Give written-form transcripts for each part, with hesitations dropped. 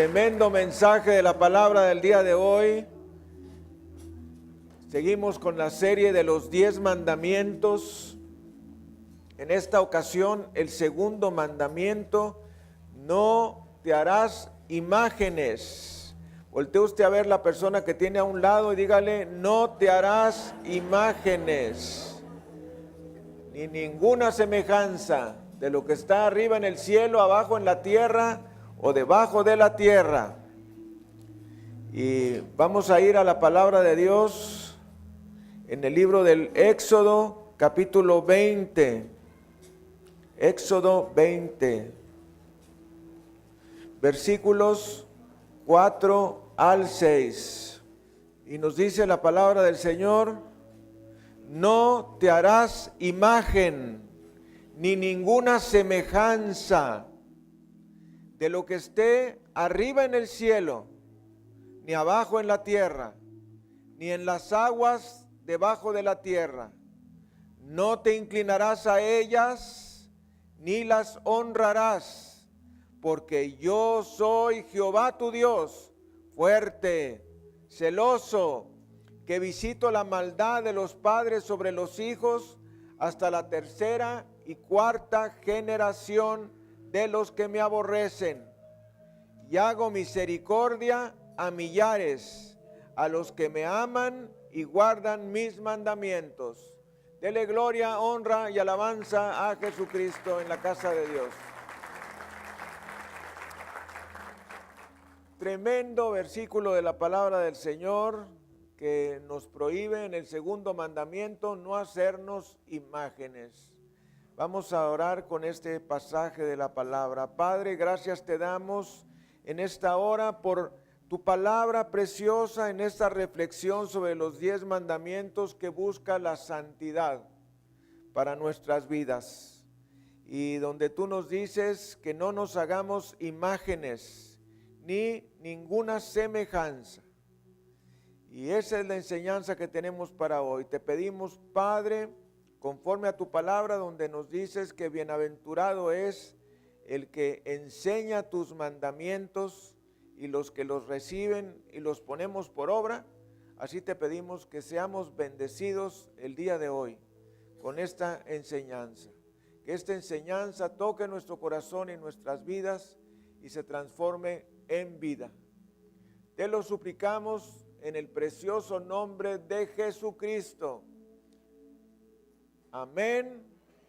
Tremendo mensaje de la palabra del día de hoy. Seguimos con la serie de los 10 mandamientos. En esta ocasión, el segundo mandamiento: no te harás imágenes. Voltee usted a ver la persona que tiene a un lado y dígale: no te harás imágenes, ni ninguna semejanza de lo que está arriba en el cielo, abajo en la tierra o debajo de la tierra. Y vamos a ir a la palabra de Dios en el libro del Éxodo, capítulo 20. Éxodo 20, versículos 4 al 6. Y nos dice la palabra del Señor: no te harás imagen ni ninguna semejanza de lo que esté arriba en el cielo, ni abajo en la tierra, ni en las aguas debajo de la tierra. No te inclinarás a ellas, ni las honrarás, porque yo soy Jehová tu Dios, fuerte, celoso, que visito la maldad de los padres sobre los hijos hasta la tercera y cuarta generación de los que me aborrecen, y hago misericordia a millares, a los que me aman y guardan mis mandamientos. Dele gloria, honra y alabanza a Jesucristo en la casa de Dios. Tremendo versículo de la palabra del Señor, que nos prohíbe en el segundo mandamiento no hacernos imágenes. Vamos a orar con este pasaje de la palabra. Padre, gracias te damos en esta hora por tu palabra preciosa, en esta reflexión sobre los 10 mandamientos que busca la santidad para nuestras vidas. Y donde tú nos dices que no nos hagamos imágenes ni ninguna semejanza. Y esa es la enseñanza que tenemos para hoy. Te pedimos, Padre, conforme a tu palabra, donde nos dices que bienaventurado es el que enseña tus mandamientos y los que los reciben y los ponemos por obra. Así te pedimos que seamos bendecidos el día de hoy con esta enseñanza. Que esta enseñanza toque nuestro corazón y nuestras vidas y se transforme en vida. Te lo suplicamos en el precioso nombre de Jesucristo. Amén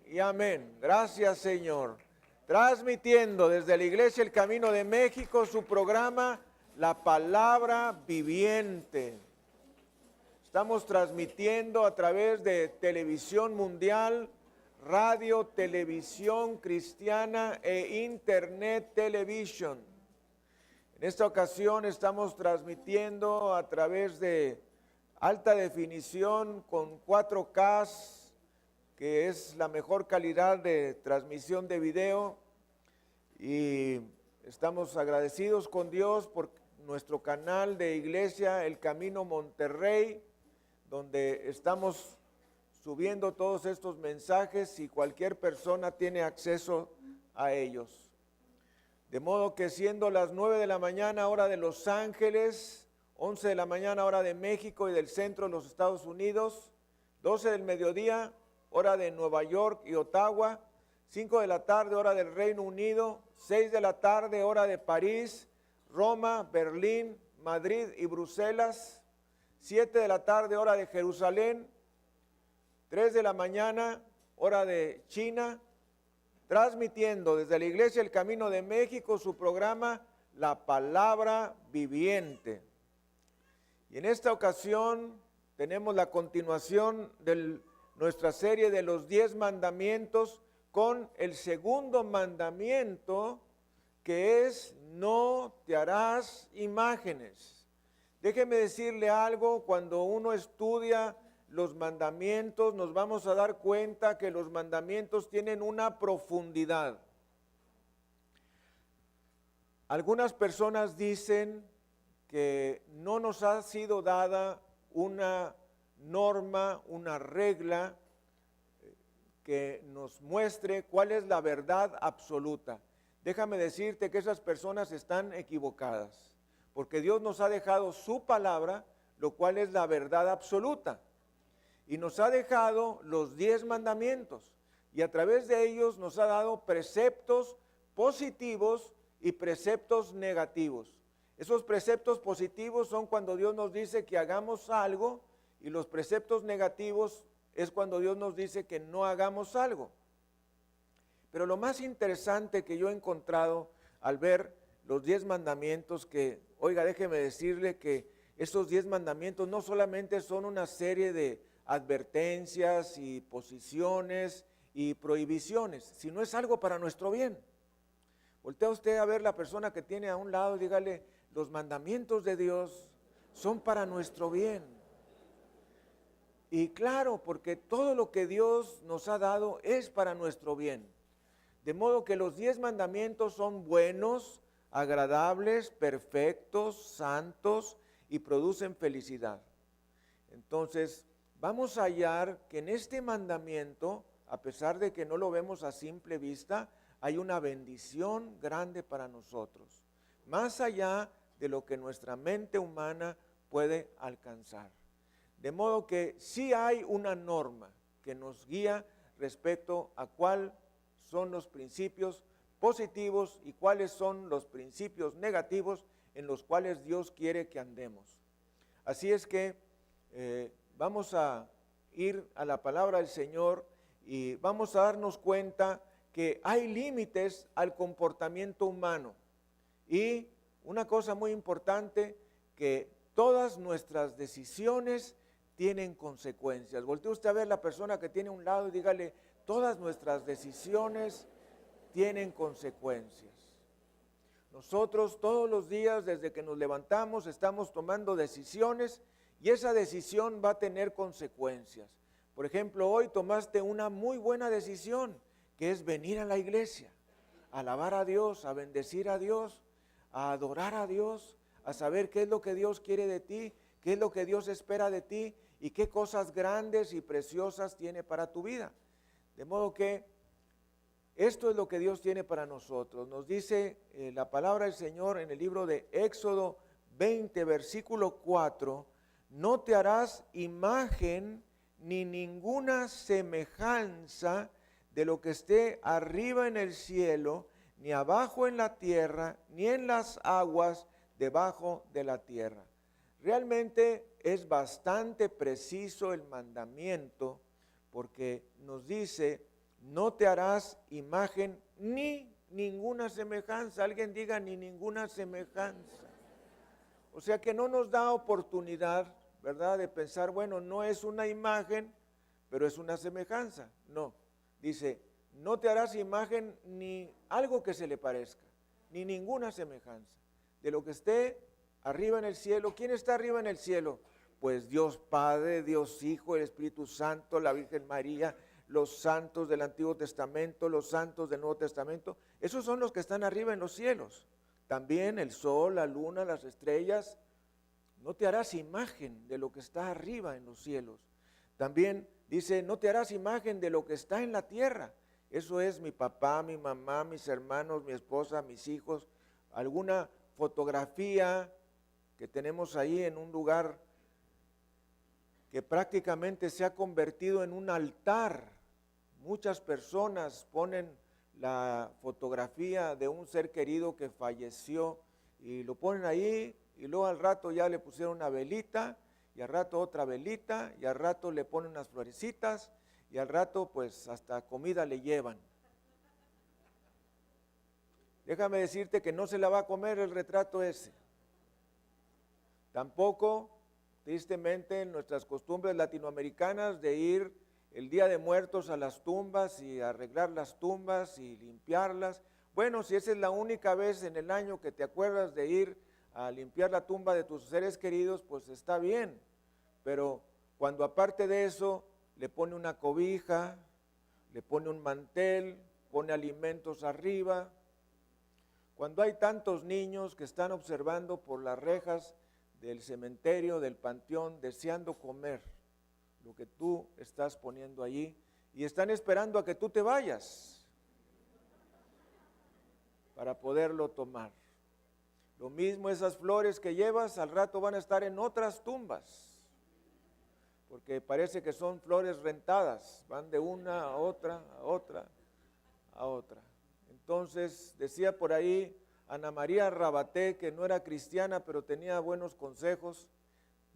y amén. Gracias, Señor. Transmitiendo desde la Iglesia El Camino de México su programa La Palabra Viviente. Estamos transmitiendo a través de Televisión Mundial, Radio, Televisión Cristiana e Internet Television. En esta ocasión estamos transmitiendo a través de alta definición con 4K, que es la mejor calidad de transmisión de video, y estamos agradecidos con Dios por nuestro canal de Iglesia El Camino Monterrey, donde estamos subiendo todos estos mensajes y cualquier persona tiene acceso a ellos. De modo que siendo las 9 de la mañana hora de Los Ángeles, 11 de la mañana hora de México y del centro de los Estados Unidos, 12 del mediodía hora de Nueva York y Ottawa, 5 de la tarde hora del Reino Unido, 6 de la tarde hora de París, Roma, Berlín, Madrid y Bruselas, 7 de la tarde hora de Jerusalén, 3 de la mañana hora de China, transmitiendo desde la Iglesia El Camino de México su programa La Palabra Viviente. Y en esta ocasión tenemos la continuación de nuestra serie de los 10 mandamientos con el segundo mandamiento, que es: no te harás imágenes. Déjeme decirle algo: cuando uno estudia los mandamientos, nos vamos a dar cuenta que los mandamientos tienen una profundidad. Algunas personas dicen que no nos ha sido dada una norma, una regla que nos muestre cuál es la verdad absoluta. déjame decirte que esas personas están equivocadas, porque Dios nos ha dejado su palabra, lo cual es la verdad absoluta, y nos ha dejado los 10 mandamientos, y a través de ellos nos ha dado preceptos positivos y preceptos negativos. Esos preceptos positivos son cuando Dios nos dice que hagamos algo, y los preceptos negativos es cuando Dios nos dice que no hagamos algo. Pero lo más interesante que yo he encontrado al ver los 10 mandamientos, que, oiga, déjeme decirle que estos 10 mandamientos no solamente son una serie de advertencias y posiciones y prohibiciones, sino es algo para nuestro bien. Voltea usted a ver la persona que tiene a un lado y dígale, los mandamientos de Dios son para nuestro bien. Y claro, porque todo lo que Dios nos ha dado es para nuestro bien. De modo que los 10 mandamientos son buenos, agradables, perfectos, santos y producen felicidad. Entonces, vamos a hallar que en este mandamiento, a pesar de que no lo vemos a simple vista, hay una bendición grande para nosotros, más allá de lo que nuestra mente humana puede alcanzar. De modo que sí hay una norma que nos guía respecto a cuál son los principios positivos y cuáles son los principios negativos en los cuales Dios quiere que andemos. Así es que vamos a ir a la palabra del Señor y vamos a darnos cuenta que hay límites al comportamiento humano. Y una cosa muy importante, que todas nuestras decisiones tienen consecuencias. Voltee usted a ver la persona que tiene a un lado y dígale, todas nuestras decisiones tienen consecuencias. Nosotros todos los días desde que nos levantamos estamos tomando decisiones y esa decisión va a tener consecuencias. Por ejemplo, hoy tomaste una muy buena decisión, que es venir a la iglesia, a alabar a Dios, a bendecir a Dios, a adorar a Dios, a saber qué es lo que Dios quiere de ti, qué es lo que Dios espera de ti y qué cosas grandes y preciosas tiene para tu vida. De modo que esto es lo que Dios tiene para nosotros. Nos dice la palabra del Señor en el libro de Éxodo 20, versículo 4, no te harás imagen ni ninguna semejanza de lo que esté arriba en el cielo, ni abajo en la tierra, ni en las aguas debajo de la tierra. Realmente es bastante preciso el mandamiento, porque nos dice, no te harás imagen ni ninguna semejanza. Alguien diga ni ninguna semejanza. O sea que no nos da oportunidad, ¿verdad?, de pensar, bueno, no es una imagen, pero es una semejanza. No, dice, no te harás imagen ni algo que se le parezca, ni ninguna semejanza. De lo que esté arriba en el cielo. ¿Quién está arriba en el cielo? Pues Dios Padre, Dios Hijo, el Espíritu Santo, la Virgen María, los santos del Antiguo Testamento, los santos del Nuevo Testamento. Esos son los que están arriba en los cielos. También el sol, la luna, las estrellas. No te harás imagen de lo que está arriba en los cielos. También dice, no te harás imagen de lo que está en la tierra. Eso es mi papá, mi mamá, mis hermanos, mi esposa, mis hijos, alguna fotografía que tenemos ahí en un lugar que prácticamente se ha convertido en un altar. Muchas personas ponen la fotografía de un ser querido que falleció y lo ponen ahí y luego al rato ya le pusieron una velita y al rato otra velita y al rato le ponen unas florecitas y al rato pues hasta comida le llevan. Déjame decirte que no se la va a comer el retrato ese. Tampoco, tristemente, en nuestras costumbres latinoamericanas de ir el Día de Muertos a las tumbas y arreglar las tumbas y limpiarlas. Bueno, si esa es la única vez en el año que te acuerdas de ir a limpiar la tumba de tus seres queridos, pues está bien. Pero cuando aparte de eso le pone una cobija, le pone un mantel, pone alimentos arriba. Cuando hay tantos niños que están observando por las rejas del cementerio, del panteón, deseando comer lo que tú estás poniendo allí y están esperando a que tú te vayas para poderlo tomar. Lo mismo esas flores que llevas al rato van a estar en otras tumbas, porque parece que son flores rentadas, van de una a otra, a otra, a otra. Entonces decía por ahí Ana María Rabaté, que no era cristiana, pero tenía buenos consejos,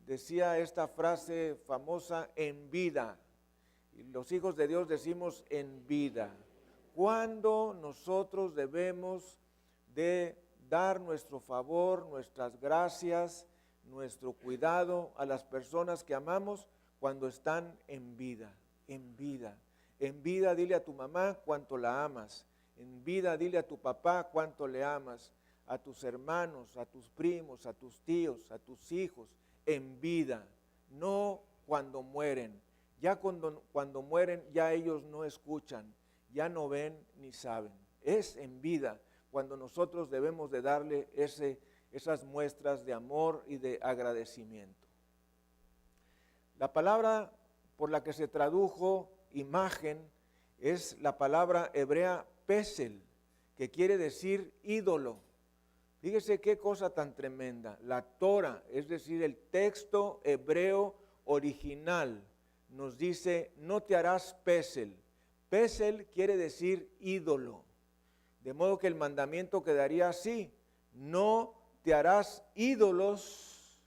decía esta frase famosa: en vida. Y los hijos de Dios decimos en vida. ¿Cuándo nosotros debemos de dar nuestro favor, nuestras gracias, nuestro cuidado a las personas que amamos? Cuando están en vida, en vida. En vida dile a tu mamá cuánto la amas. En vida dile a tu papá cuánto le amas. A tus hermanos, a tus primos, a tus tíos, a tus hijos. En vida, no cuando mueren. Ya cuando mueren ya ellos no escuchan, ya no ven ni saben. Es en vida cuando nosotros debemos de darle esas muestras de amor y de agradecimiento. La palabra por la que se tradujo imagen es la palabra hebrea pesel, que quiere decir ídolo. Fíjese qué cosa tan tremenda. La Torah, es decir, el texto hebreo original, nos dice: no te harás pesel. Pesel quiere decir ídolo. De modo que el mandamiento quedaría así: no te harás ídolos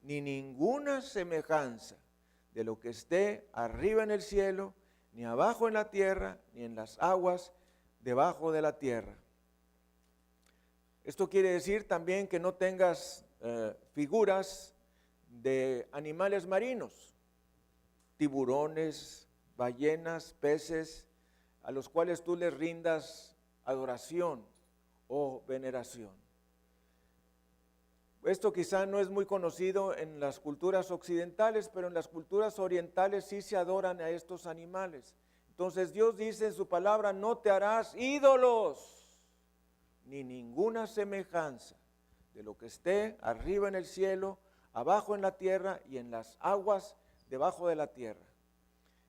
ni ninguna semejanza de lo que esté arriba en el cielo, ni abajo en la tierra, ni en las aguas debajo de la tierra. Esto quiere decir también que no tengas figuras de animales marinos, tiburones, ballenas, peces, a los cuales tú les rindas adoración o veneración. Esto quizá no es muy conocido en las culturas occidentales, pero en las culturas orientales sí se adoran a estos animales. Entonces Dios dice en su palabra: no te harás ídolos, ni ninguna semejanza de lo que esté arriba en el cielo, abajo en la tierra y en las aguas debajo de la tierra.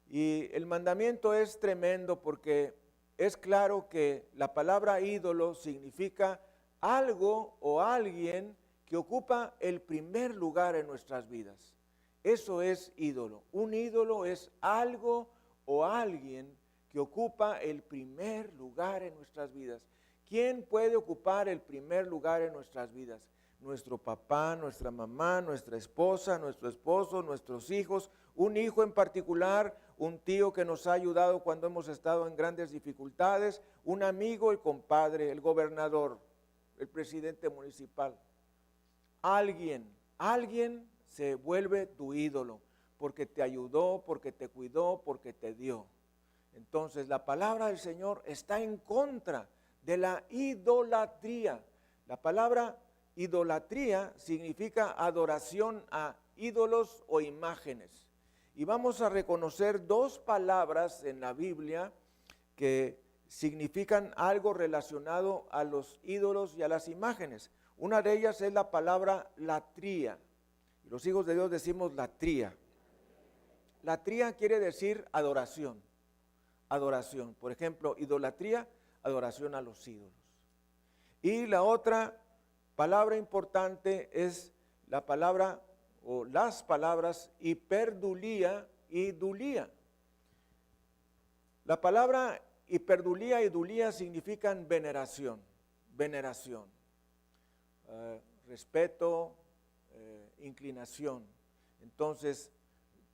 Y el mandamiento es tremendo porque es claro que la palabra ídolo significa algo o alguien que ocupa el primer lugar en nuestras vidas. Eso es ídolo. Un ídolo es algo o alguien que ocupa el primer lugar en nuestras vidas. ¿Quién puede ocupar el primer lugar en nuestras vidas? Nuestro papá, nuestra mamá, nuestra esposa, nuestro esposo, nuestros hijos, un hijo en particular, un tío que nos ha ayudado cuando hemos estado en grandes dificultades, un amigo, el compadre, el gobernador, el presidente municipal. Alguien se vuelve tu ídolo porque te ayudó, porque te cuidó, porque te dio. Entonces la palabra del Señor está en contra de la idolatría. La palabra idolatría significa adoración a ídolos o imágenes. Y vamos a reconocer dos palabras en la Biblia que significan algo relacionado a los ídolos y a las imágenes. Una de ellas es la palabra latría. Los hijos de Dios decimos latría. Latría quiere decir adoración. Adoración. Por ejemplo, idolatría, adoración a los ídolos. Y la otra palabra importante es la palabra o las palabras hiperdulía y dulía. La palabra hiperdulía y dulía significan veneración, respeto, inclinación. Entonces,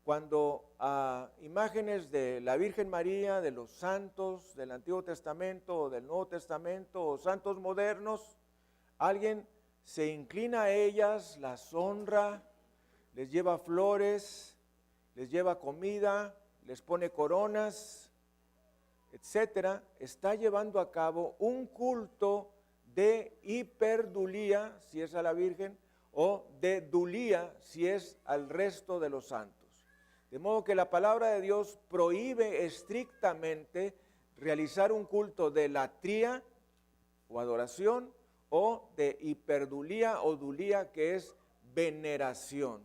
cuando a imágenes de la Virgen María, de los santos del Antiguo Testamento o del Nuevo Testamento o santos modernos, alguien se inclina a ellas, las honra, les lleva flores, les lleva comida, les pone coronas, etcétera, está llevando a cabo un culto de hiperdulía, si es a la Virgen, o de dulía, si es al resto de los santos. De modo que la palabra de Dios prohíbe estrictamente realizar un culto de latría o adoración, o de hiperdulía o dulía, que es veneración.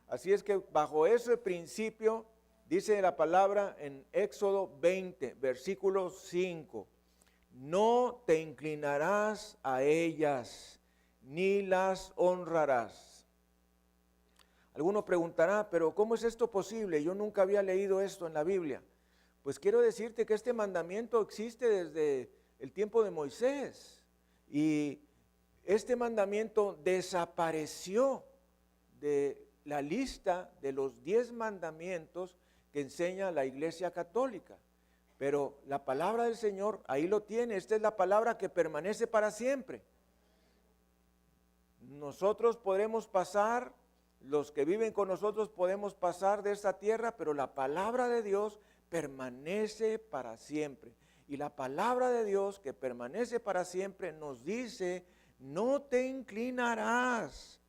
Así es que bajo ese principio, dice la palabra en Éxodo 20, versículo 5, no te inclinarás a ellas, ni las honrarás. Alguno preguntará, pero ¿cómo es esto posible? Yo nunca había leído esto en la Biblia. Pues quiero decirte que este mandamiento existe desde el tiempo de Moisés. Y este mandamiento desapareció de la lista de los 10 mandamientos que enseña la Iglesia Católica. Pero la palabra del Señor, ahí lo tiene, esta es la palabra que permanece para siempre. Nosotros podremos pasar, los que viven con nosotros podemos pasar de esta tierra, pero la palabra de Dios permanece para siempre. Y la palabra de Dios que permanece para siempre nos dice, no te inclinarás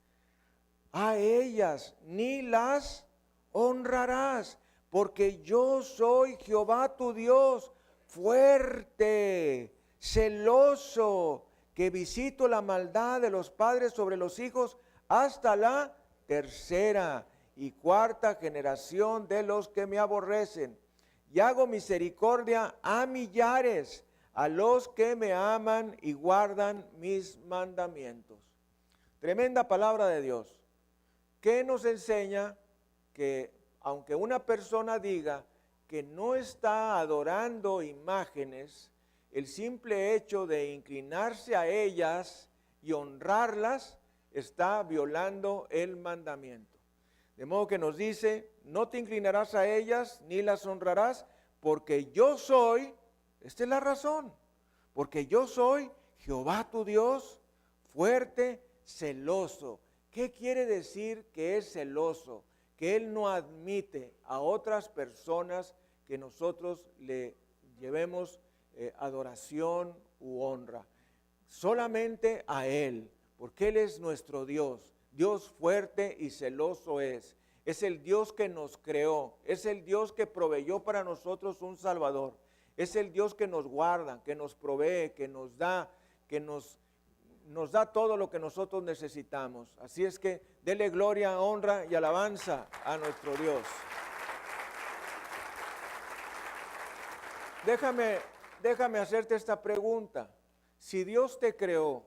a ellas, ni las honrarás, porque yo soy Jehová tu Dios, fuerte, celoso, que visito la maldad de los padres sobre los hijos hasta la tercera y cuarta generación de los que me aborrecen. Y hago misericordia a millares, a los que me aman y guardan mis mandamientos. Tremenda palabra de Dios, que nos enseña que aunque una persona diga que no está adorando imágenes, el simple hecho de inclinarse a ellas y honrarlas está violando el mandamiento. De modo que nos dice, no te inclinarás a ellas ni las honrarás, porque yo soy, esta es la razón, porque yo soy Jehová tu Dios, fuerte, celoso. ¿Qué quiere decir que es celoso? Que Él no admite a otras personas que nosotros le llevemos adoración u honra. Solamente a Él, porque Él es nuestro Dios. Dios fuerte y celoso es. Es el Dios que nos creó. Es el Dios que proveyó para nosotros un Salvador. Es el Dios que nos guarda, que nos provee, que nos da, que nos da todo lo que nosotros necesitamos. Así es que dele gloria, honra y alabanza a nuestro Dios. Déjame hacerte esta pregunta. Si Dios te creó,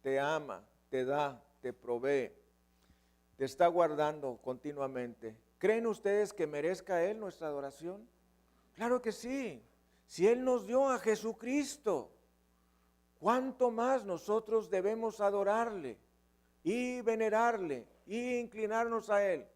te ama, te da, te provee, te está guardando continuamente, ¿creen ustedes que merezca Él nuestra adoración? Claro que sí. Si Él nos dio a Jesucristo, ¿cuánto más nosotros debemos adorarle y venerarle y inclinarnos a Él?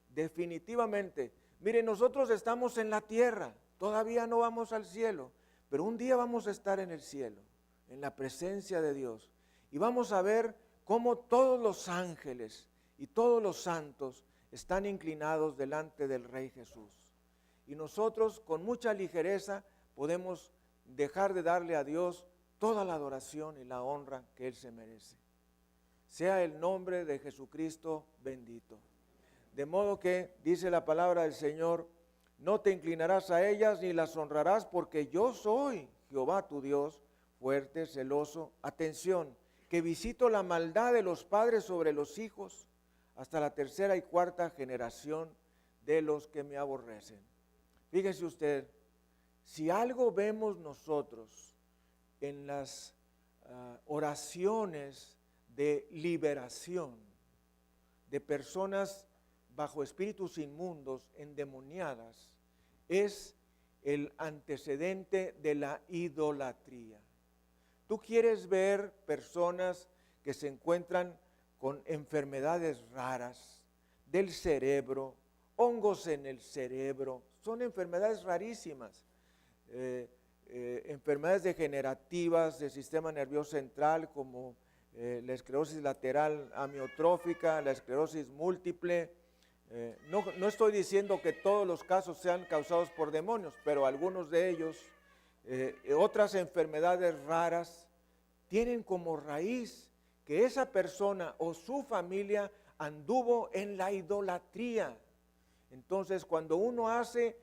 Definitivamente. Miren, nosotros estamos en la tierra, todavía no vamos al cielo, pero un día vamos a estar en el cielo, en la presencia de Dios. Y vamos a ver cómo todos los ángeles y todos los santos están inclinados delante del Rey Jesús. Y nosotros con mucha ligereza podemos dejar de darle a Dios toda la adoración y la honra que Él se merece. Sea el nombre de Jesucristo bendito. De modo que, dice la palabra del Señor, no te inclinarás a ellas ni las honrarás, porque yo soy Jehová tu Dios, fuerte, celoso. Atención, que visito la maldad de los padres sobre los hijos hasta la tercera y cuarta generación de los que me aborrecen. Fíjese usted, si algo vemos nosotros en las oraciones de liberación de personas bajo espíritus inmundos, endemoniadas, es el antecedente de la idolatría. Tú quieres ver personas que se encuentran con enfermedades raras del cerebro, hongos en el cerebro, son enfermedades rarísimas. Enfermedades degenerativas del sistema nervioso central como la esclerosis lateral amiotrófica, la esclerosis múltiple. No estoy diciendo que todos los casos sean causados por demonios, pero algunos de ellos, otras enfermedades raras, tienen como raíz que esa persona o su familia anduvo en la idolatría. Entonces, cuando uno hace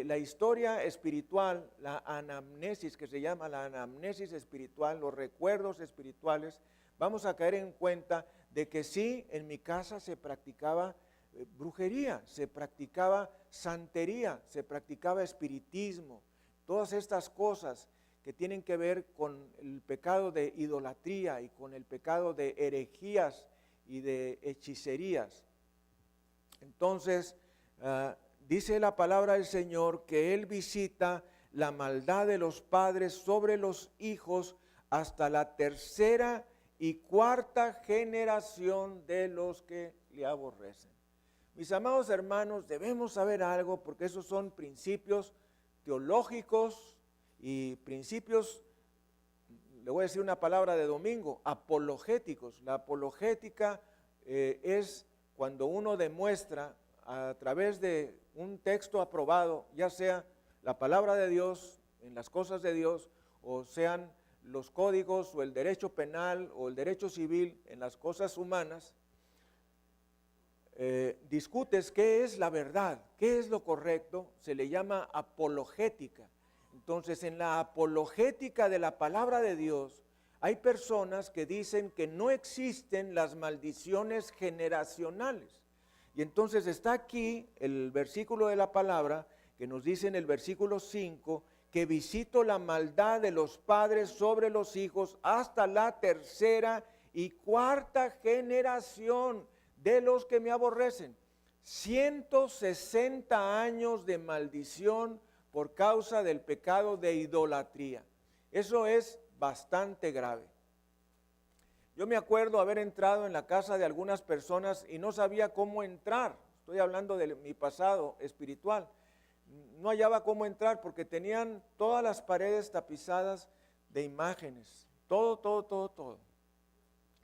la historia espiritual, la anamnesis, que se llama la anamnesis espiritual, los recuerdos espirituales, vamos a caer en cuenta de que sí, en mi casa se practicaba brujería, se practicaba santería, se practicaba espiritismo, todas estas cosas que tienen que ver con el pecado de idolatría y con el pecado de herejías y de hechicerías. Entonces, dice la palabra del Señor que Él visita la maldad de los padres sobre los hijos hasta la tercera y cuarta generación de los que le aborrecen. Mis amados hermanos, debemos saber algo porque esos son principios teológicos y principios, le voy a decir una palabra de domingo, apologéticos. La apologética es cuando uno demuestra a través de un texto aprobado, ya sea la palabra de Dios en las cosas de Dios, o sean los códigos o el derecho penal o el derecho civil en las cosas humanas, discutes qué es la verdad, qué es lo correcto, se le llama apologética. Entonces, en la apologética de la palabra de Dios, hay personas que dicen que no existen las maldiciones generacionales. Y entonces está aquí el versículo de la palabra que nos dice en el versículo 5 que visito la maldad de los padres sobre los hijos hasta la tercera y cuarta generación de los que me aborrecen. 160 años de maldición por causa del pecado de idolatría. Eso es bastante grave. Yo me acuerdo haber entrado en la casa de algunas personas y no sabía cómo entrar. Estoy hablando de mi pasado espiritual. No hallaba cómo entrar porque tenían todas las paredes tapizadas de imágenes. Todo.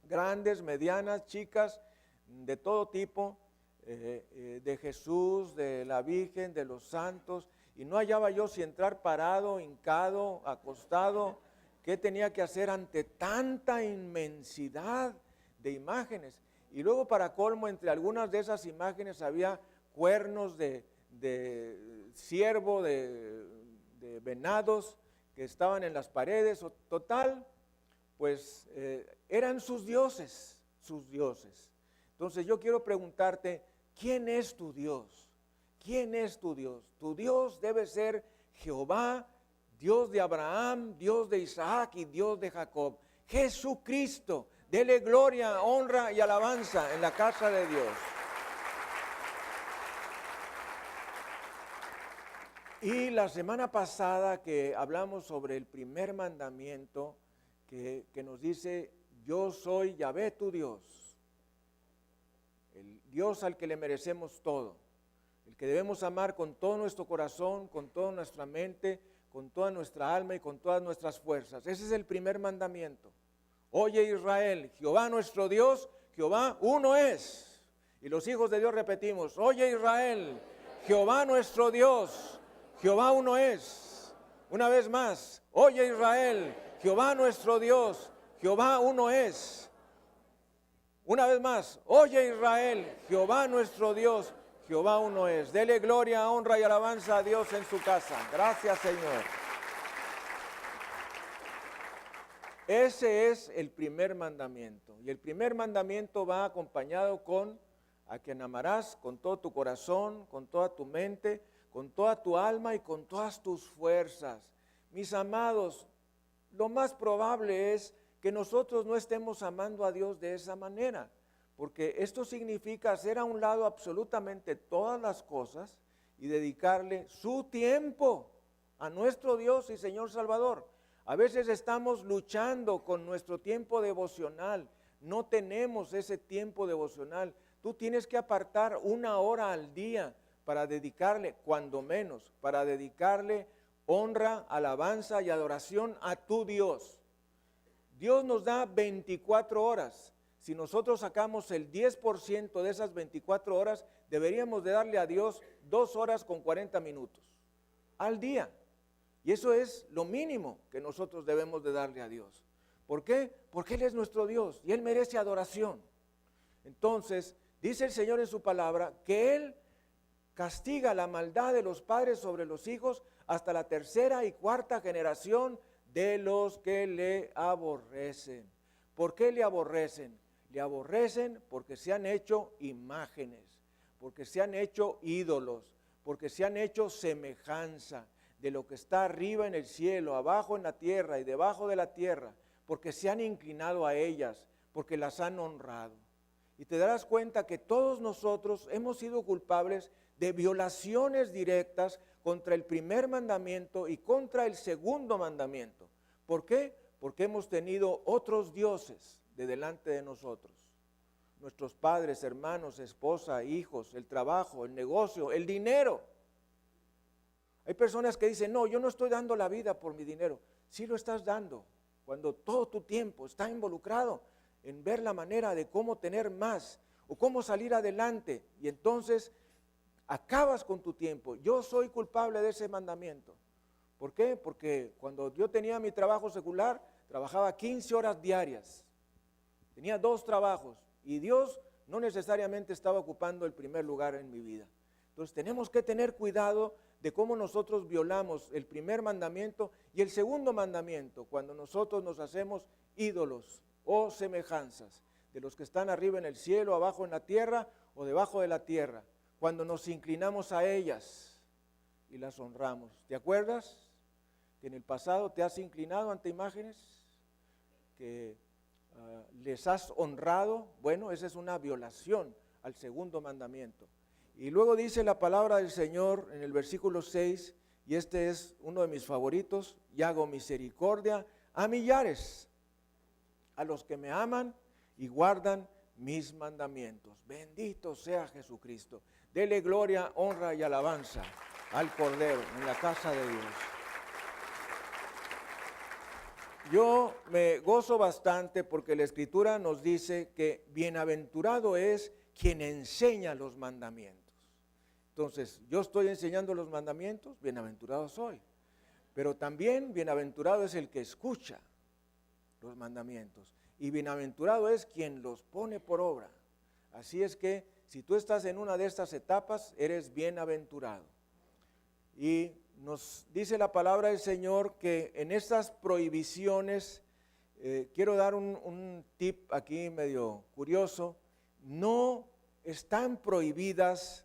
Grandes, medianas, chicas, de todo tipo, de Jesús, de la Virgen, de los santos. Y no hallaba yo si entrar parado, hincado, acostado. ¿Qué tenía que hacer ante tanta inmensidad de imágenes? Y luego, para colmo, entre algunas de esas imágenes había cuernos de ciervo, de venados que estaban en las paredes. Total, pues eran sus dioses. Entonces yo quiero preguntarte, ¿quién es tu Dios? ¿Quién es tu Dios? Tu Dios debe ser Jehová, Dios de Abraham, Dios de Isaac y Dios de Jacob. Jesucristo, dele gloria, honra y alabanza en la casa de Dios. Y la semana pasada que hablamos sobre el primer mandamiento que nos dice, yo soy Yahvé tu Dios, el Dios al que le merecemos todo, el que debemos amar con todo nuestro corazón, con toda nuestra mente, con toda nuestra alma y con todas nuestras fuerzas. Ese es el primer mandamiento. Oye Israel, Jehová nuestro Dios, Jehová uno es. Y los hijos de Dios repetimos, oye Israel, Jehová nuestro Dios, Jehová uno es. Una vez más, oye Israel, Jehová nuestro Dios, Jehová uno es. Una vez más, oye Israel, Jehová nuestro Dios, Jehová uno es. Dele gloria, honra y alabanza a Dios en su casa. Gracias, Señor. Ese es el primer mandamiento. Y el primer mandamiento va acompañado con a quien amarás con todo tu corazón, con toda tu mente, con toda tu alma y con todas tus fuerzas. Mis amados, lo más probable es que nosotros no estemos amando a Dios de esa manera, porque esto significa hacer a un lado absolutamente todas las cosas y dedicarle su tiempo a nuestro Dios y Señor Salvador. A veces estamos luchando con nuestro tiempo devocional, no tenemos ese tiempo devocional. Tú tienes que apartar 1 hora al día para dedicarle, cuando menos, para dedicarle honra, alabanza y adoración a tu Dios. Dios nos da 24 horas. Si nosotros sacamos el 10% de esas 24 horas, deberíamos de darle a Dios 2 horas con 40 minutos al día. Y eso es lo mínimo que nosotros debemos de darle a Dios. ¿Por qué? Porque Él es nuestro Dios y Él merece adoración. Entonces, dice el Señor en su palabra que Él castiga la maldad de los padres sobre los hijos hasta la 3ª y 4ª generación de los que le aborrecen. ¿Por qué le aborrecen? Le aborrecen porque se han hecho imágenes, porque se han hecho ídolos, porque se han hecho semejanza. de lo que está arriba en el cielo, abajo en la tierra y debajo de la tierra, porque se han inclinado a ellas, porque las han honrado. Y te darás cuenta que todos nosotros hemos sido culpables de violaciones directas contra el primer mandamiento y contra el segundo mandamiento. ¿Por qué? Porque hemos tenido otros dioses de delante de nosotros. Nuestros padres, hermanos, esposa, hijos, el trabajo, el negocio, el dinero. Hay personas que dicen, no, yo no estoy dando la vida por mi dinero. Sí lo estás dando, cuando todo tu tiempo está involucrado en ver la manera de cómo tener más o cómo salir adelante. Y entonces acabas con tu tiempo. Yo soy culpable de ese mandamiento. ¿Por qué? Porque cuando yo tenía mi trabajo secular, trabajaba 15 horas diarias. Tenía 2 trabajos y Dios no necesariamente estaba ocupando el primer lugar en mi vida. Entonces tenemos que tener cuidado de cómo nosotros violamos el primer mandamiento y el segundo mandamiento, cuando nosotros nos hacemos ídolos o semejanzas de los que están arriba en el cielo, abajo en la tierra o debajo de la tierra, cuando nos inclinamos a ellas y las honramos. ¿Te acuerdas que en el pasado te has inclinado ante imágenes que les has honrado? Bueno, esa es una violación al segundo mandamiento. Y luego dice la palabra del Señor en el versículo 6, y este es uno de mis favoritos: y hago misericordia a millares, a los que me aman y guardan mis mandamientos. Bendito sea Jesucristo. Dele gloria, honra y alabanza al Cordero en la casa de Dios. Yo me gozo bastante porque la Escritura nos dice que bienaventurado es quien enseña los mandamientos. Entonces, yo estoy enseñando los mandamientos, bienaventurado soy. Pero también bienaventurado es el que escucha los mandamientos. Y bienaventurado es quien los pone por obra. Así es que si tú estás en una de estas etapas, eres bienaventurado. Y nos dice la palabra del Señor que en estas prohibiciones, quiero dar un tip aquí medio curioso, no están prohibidas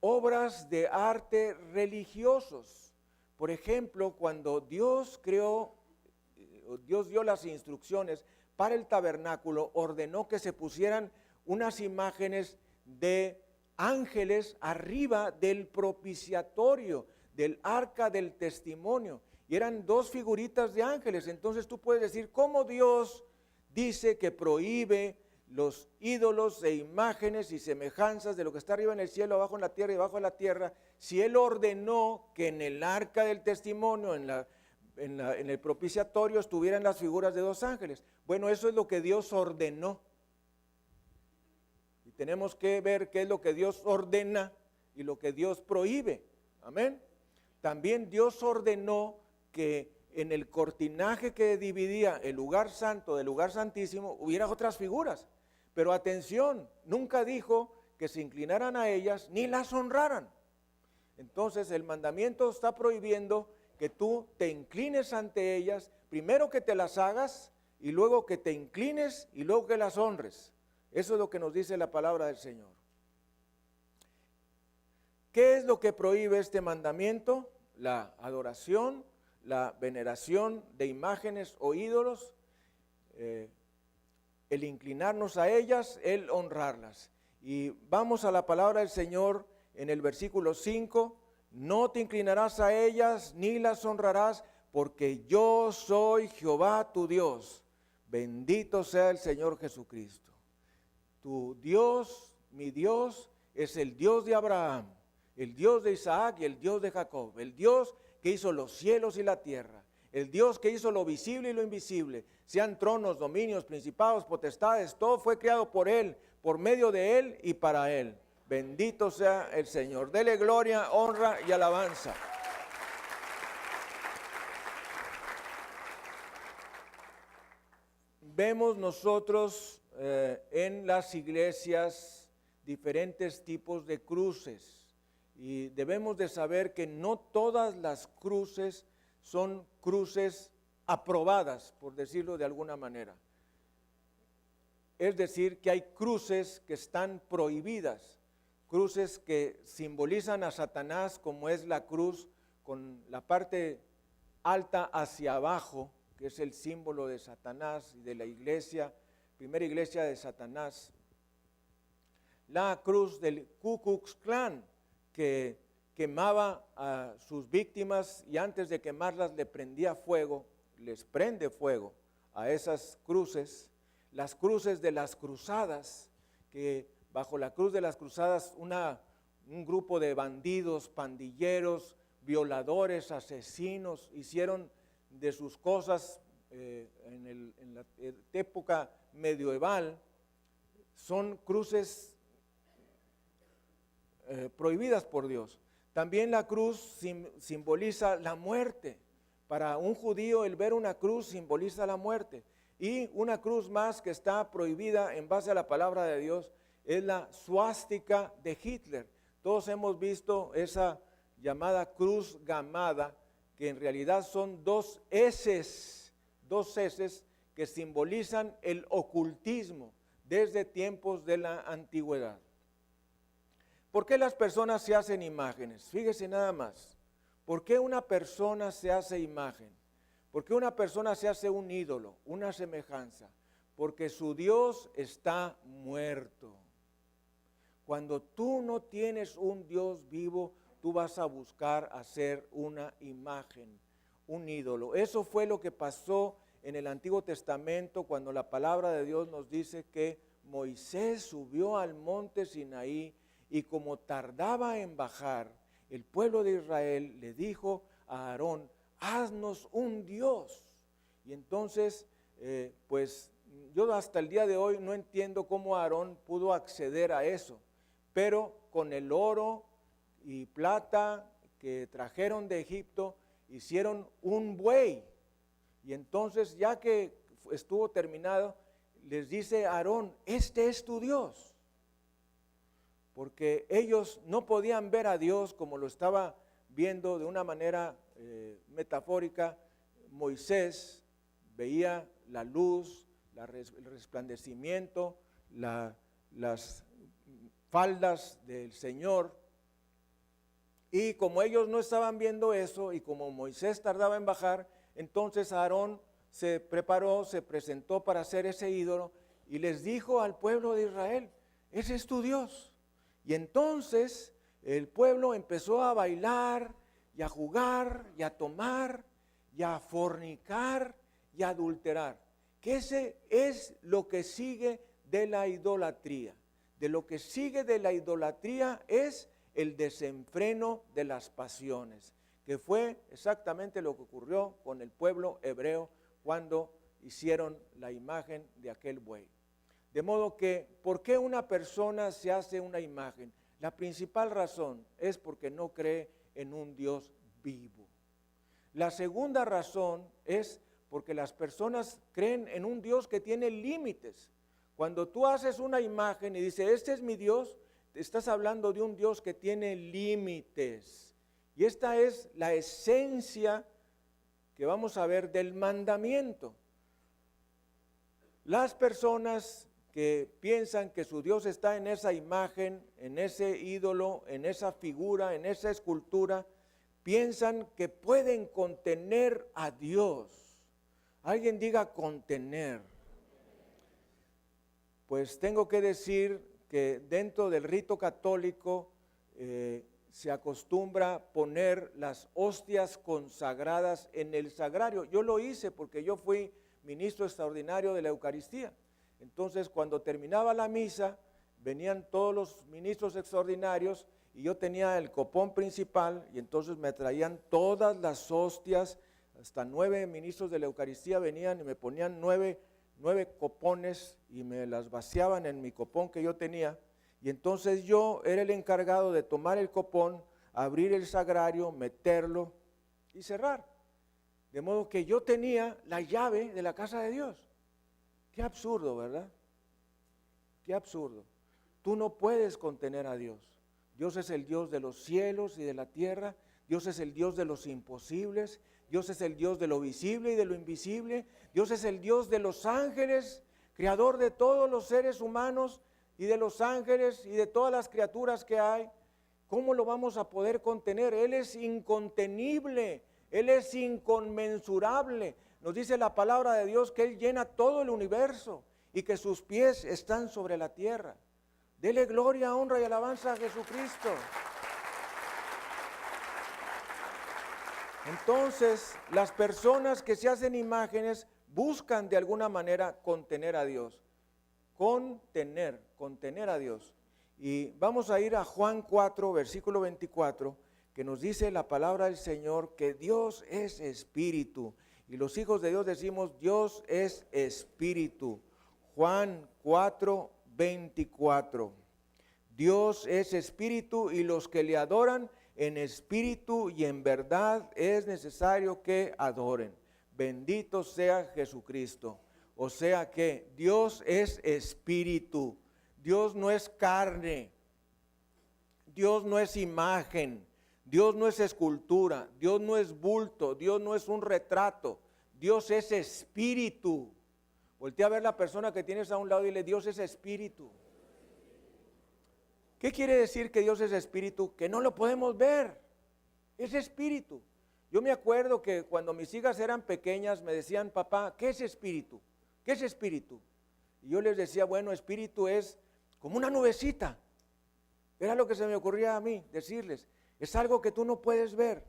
obras de arte religiosos. Por ejemplo, cuando Dios dio las instrucciones para el tabernáculo, ordenó que se pusieran unas imágenes de ángeles arriba del propiciatorio, del arca del testimonio, y eran 2 figuritas de ángeles. Entonces tú puedes decir, ¿cómo Dios dice que prohíbe los ídolos e imágenes y semejanzas de lo que está arriba en el cielo, abajo en la tierra y debajo de la tierra, si Él ordenó que en el arca del testimonio, en el propiciatorio, estuvieran las figuras de 2 ángeles? Bueno, eso es lo que Dios ordenó. Y tenemos que ver qué es lo que Dios ordena y lo que Dios prohíbe. Amén. También Dios ordenó que en el cortinaje que dividía el lugar santo del lugar santísimo hubiera otras figuras. Pero atención, nunca dijo que se inclinaran a ellas ni las honraran. Entonces el mandamiento está prohibiendo que tú te inclines ante ellas, primero que te las hagas y luego que te inclines y luego que las honres. Eso es lo que nos dice la palabra del Señor. ¿Qué es lo que prohíbe este mandamiento? La adoración, la veneración de imágenes o ídolos, el inclinarnos a ellas, el honrarlas. Y vamos a la palabra del Señor en el versículo 5, no te inclinarás a ellas ni las honrarás, porque yo soy Jehová tu Dios. Bendito sea el Señor Jesucristo. Tu Dios, mi Dios, es el Dios de Abraham, el Dios de Isaac y el Dios de Jacob, el Dios que hizo los cielos y la tierra, el Dios que hizo lo visible y lo invisible, sean tronos, dominios, principados, potestades, todo fue creado por Él, por medio de Él y para Él. Bendito sea el Señor. Dele gloria, honra y alabanza. Vemos nosotros en las iglesias diferentes tipos de cruces y debemos de saber que no todas las cruces son cruces aprobadas, por decirlo de alguna manera. Es decir, que hay cruces que están prohibidas, cruces que simbolizan a Satanás, como es la cruz con la parte alta hacia abajo, que es el símbolo de Satanás y de la iglesia, primera iglesia de Satanás. La cruz del Ku Klux Klan, que quemaba a sus víctimas y antes de quemarlas le prendía fuego, les prende fuego a esas cruces. Las cruces de las cruzadas, que bajo la cruz de las cruzadas un grupo de bandidos, pandilleros, violadores, asesinos, hicieron de sus cosas en la época medieval. Son cruces prohibidas por Dios. También la cruz simboliza la muerte. Para un judío el ver una cruz simboliza la muerte. Y una cruz más que está prohibida en base a la palabra de Dios es la suástica de Hitler. Todos hemos visto esa llamada cruz gamada, que en realidad son dos S que simbolizan el ocultismo desde tiempos de la antigüedad. ¿Por qué las personas se hacen imágenes? Fíjese nada más. ¿Por qué una persona se hace imagen? ¿Por qué una persona se hace un ídolo, una semejanza? Porque su Dios está muerto. Cuando tú no tienes un Dios vivo, tú vas a buscar hacer una imagen, un ídolo. Eso fue lo que pasó en el Antiguo Testamento cuando la palabra de Dios nos dice que Moisés subió al monte Sinaí y como tardaba en bajar, el pueblo de Israel le dijo a Aarón: haznos un Dios. Y entonces, pues yo hasta el día de hoy no entiendo cómo Aarón pudo acceder a eso, pero con el oro y plata que trajeron de Egipto, hicieron un buey. Y entonces, ya que estuvo terminado, les dice Aarón: este es tu Dios. Porque ellos no podían ver a Dios como lo estaba viendo de una manera metafórica. Moisés veía la luz, el resplandecimiento, las faldas del Señor. Y como ellos no estaban viendo eso y como Moisés tardaba en bajar, entonces Aarón se preparó, se presentó para hacer ese ídolo y les dijo al pueblo de Israel: ese es tu Dios. Y entonces el pueblo empezó a bailar y a jugar y a tomar y a fornicar y a adulterar. Que ese es lo que sigue de la idolatría. De lo que sigue de la idolatría es el desenfreno de las pasiones, que fue exactamente lo que ocurrió con el pueblo hebreo cuando hicieron la imagen de aquel buey. De modo que, ¿por qué una persona se hace una imagen? La principal razón es porque no cree en un Dios vivo. La segunda razón es porque las personas creen en un Dios que tiene límites. Cuando tú haces una imagen y dices: este es mi Dios, te estás hablando de un Dios que tiene límites. Y esta es la esencia que vamos a ver del mandamiento. Las personas que piensan que su Dios está en esa imagen, en ese ídolo, en esa figura, en esa escultura, piensan que pueden contener a Dios. Alguien diga contener. Pues tengo que decir que dentro del rito católico se acostumbra poner las hostias consagradas en el sagrario. Yo lo hice porque yo fui ministro extraordinario de la Eucaristía. Entonces, cuando terminaba la misa, venían todos los ministros extraordinarios y yo tenía el copón principal y entonces me traían todas las hostias, hasta 9 ministros de la Eucaristía venían y me ponían 9 copones y me las vaciaban en mi copón que yo tenía. Y entonces yo era el encargado de tomar el copón, abrir el sagrario, meterlo y cerrar. De modo que yo tenía la llave de la casa de Dios. Qué absurdo, ¿verdad? Qué absurdo. Tú no puedes contener a Dios. Dios es el Dios de los cielos y de la tierra. Dios es el Dios de los imposibles. Dios es el Dios de lo visible y de lo invisible. Dios es el Dios de los ángeles, creador de todos los seres humanos y de los ángeles y de todas las criaturas que hay. ¿cómo lo vamos a poder contener? Él es incontenible, Él es inconmensurable. Nos dice la palabra de Dios que Él llena todo el universo y que sus pies están sobre la tierra. Dele gloria, honra y alabanza a Jesucristo. Entonces, las personas que se hacen imágenes buscan de alguna manera contener a Dios. Contener a Dios. Y vamos a ir a Juan 4, versículo 24, que nos dice la palabra del Señor que Dios es espíritu. Y los hijos de Dios decimos, Dios es espíritu. Juan 4, 24. Dios es espíritu y los que le adoran en espíritu y en verdad es necesario que adoren. Bendito sea Jesucristo. O sea que Dios es espíritu. Dios no es carne. Dios no es imagen. Dios no es escultura. Dios no es bulto. Dios no es un retrato. Dios es espíritu. Voltea a ver la persona que tienes a un lado y dile, Dios es espíritu. ¿Qué quiere decir que Dios es espíritu? Que no lo podemos ver. Es espíritu. Yo me acuerdo que cuando mis hijas eran pequeñas me decían, papá, ¿qué es espíritu? ¿Qué es espíritu? Y yo les decía, bueno, espíritu es como una nubecita. Era lo que se me ocurría a mí decirles. Es algo que tú no puedes ver.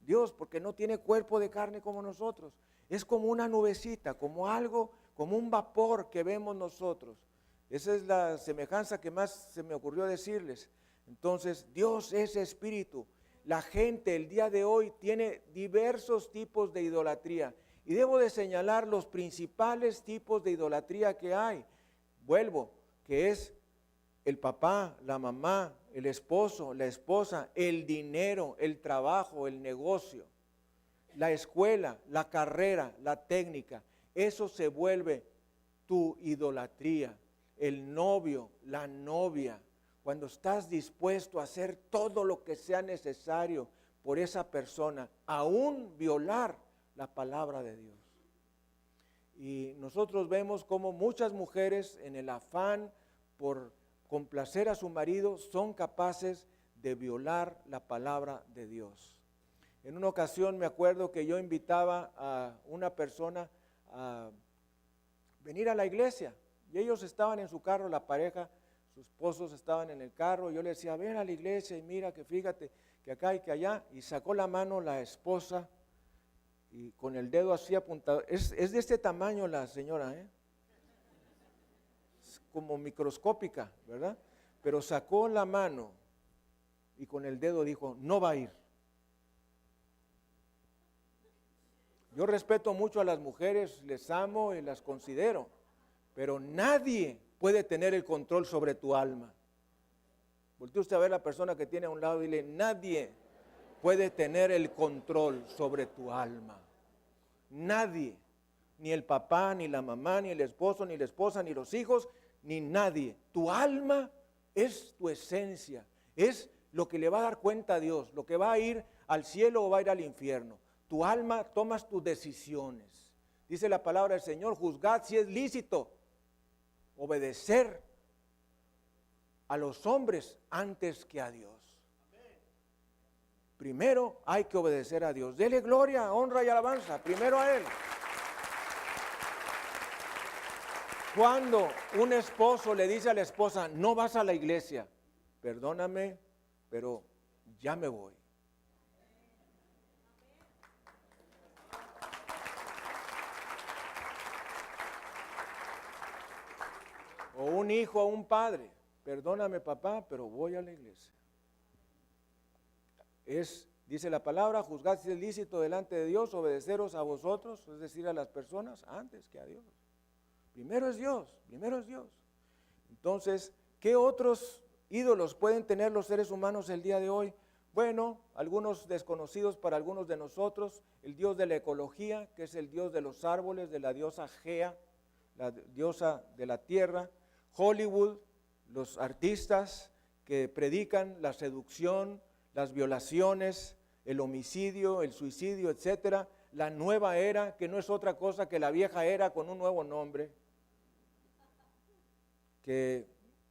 Dios, porque no tiene cuerpo de carne como nosotros. Es como una nubecita, como algo, como un vapor que vemos nosotros. Esa es la semejanza que más se me ocurrió decirles. Entonces, Dios es espíritu. La gente el día de hoy tiene diversos tipos de idolatría. Y debo de señalar los principales tipos de idolatría que hay. Vuelvo, que es el papá, la mamá, el esposo, la esposa, el dinero, el trabajo, el negocio, la escuela, la carrera, la técnica. Eso se vuelve tu idolatría. El novio, la novia, cuando estás dispuesto a hacer todo lo que sea necesario por esa persona, aún violar la palabra de Dios. Y nosotros vemos como muchas mujeres en el afán por complacer a su marido son capaces de violar la palabra de Dios. En una ocasión me acuerdo que yo invitaba a una persona a venir a la iglesia. Y ellos estaban en su carro, la pareja, sus esposos estaban en el carro. Yo le decía, ven a la iglesia y mira que fíjate que acá y que allá. Y sacó la mano la esposa y con el dedo así apuntado. Es de este tamaño la señora, es como microscópica, ¿verdad? Pero sacó la mano y con el dedo dijo, no va a ir. Yo respeto mucho a las mujeres, les amo y las considero. Pero nadie puede tener el control sobre tu alma. Voltea usted a ver a la persona que tiene a un lado y dile, nadie puede tener el control sobre tu alma. Nadie. Ni el papá, ni la mamá, ni el esposo, ni la esposa, ni los hijos, ni nadie. Tu alma es tu esencia. Es lo que le va a dar cuenta a Dios, lo que va a ir al cielo o va a ir al infierno. Tu alma tomas tus decisiones. Dice la palabra del Señor, juzgad si es lícito obedecer a los hombres antes que a Dios. Primero hay que obedecer a Dios. Dele gloria, honra y alabanza, primero a Él. Cuando un esposo le dice a la esposa, no vas a la iglesia, perdóname, pero ya me voy. O un hijo a un padre, perdóname papá, pero voy a la iglesia. Dice la palabra, juzgad si es lícito delante de Dios, obedeceros a vosotros, es decir, a las personas, antes que a Dios. Primero es Dios, primero es Dios. Entonces, ¿qué otros ídolos pueden tener los seres humanos el día de hoy? Bueno, algunos desconocidos para algunos de nosotros, el Dios de la ecología, que es el Dios de los árboles, de la diosa Gea, la diosa de la tierra. Hollywood, los artistas que predican la seducción, las violaciones, el homicidio, el suicidio, etcétera. La nueva era, que no es otra cosa que la vieja era con un nuevo nombre, que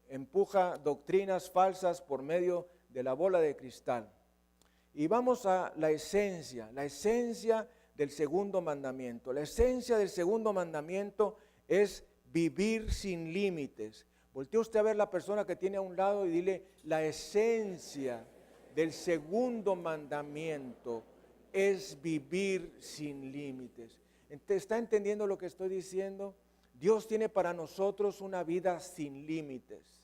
empuja doctrinas falsas por medio de la bola de cristal. Y vamos a la esencia del segundo mandamiento. La esencia del segundo mandamiento es vivir sin límites. Voltee usted a ver la persona que tiene a un lado y dile, la esencia del segundo mandamiento es vivir sin límites. ¿Está entendiendo lo que estoy diciendo? Dios tiene para nosotros una vida sin límites.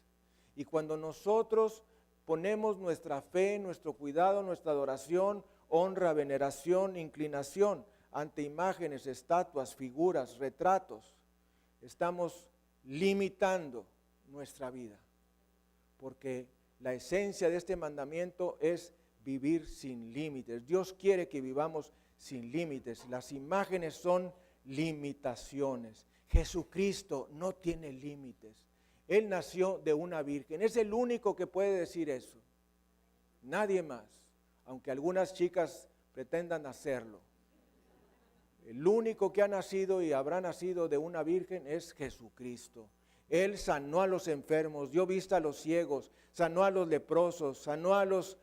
Y cuando nosotros ponemos nuestra fe, nuestro cuidado, nuestra adoración, honra, veneración, inclinación ante imágenes, estatuas, figuras, retratos, estamos limitando nuestra vida. Porque la esencia de este mandamiento es vivir sin límites. Dios quiere que vivamos sin límites. Las imágenes son limitaciones. Jesucristo no tiene límites. Él nació de una virgen. Es el único que puede decir eso. Nadie más, aunque algunas chicas pretendan hacerlo. El único que ha nacido y habrá nacido de una virgen es Jesucristo. Él sanó a los enfermos, dio vista a los ciegos, sanó a los leprosos, sanó a los